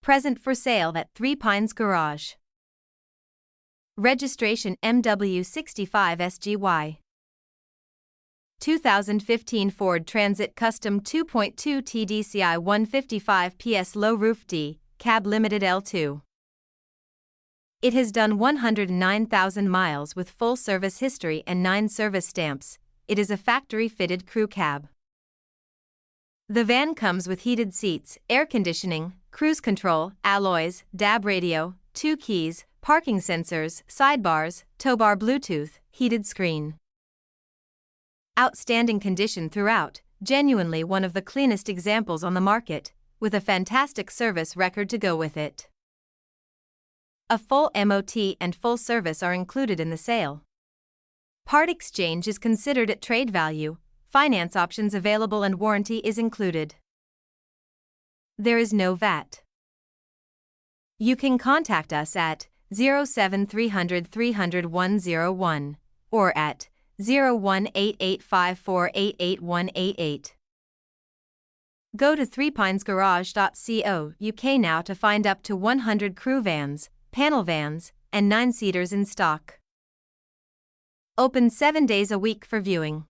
Present for sale at Three Pines Garage. Registration MW65SGY. 2015 Ford Transit Custom 2.2 TDCi 155 PS Low Roof DCab Limited L2. It has done 109,000 miles with full service history and 9 service stamps. It is a factory-fitted crew cab. The van comes with heated seats, air conditioning, cruise control, alloys, DAB radio, 2 keys, parking sensors, sidebars, tow bar, Bluetooth, heated screen. Outstanding condition throughout, genuinely one of the cleanest examples on the market, with a fantastic service record to go with it. A full MOT and full service are included in the sale. Part exchange is considered at trade value, finance options available, and warranty is included. There is no VAT. You can contact us at 07300 300 101 or at 01885488188. Go to threepinesgarage.co.uk now to find up to 100 crew vans, panel vans, and 9-seaters in stock. Open 7 days a week for viewing.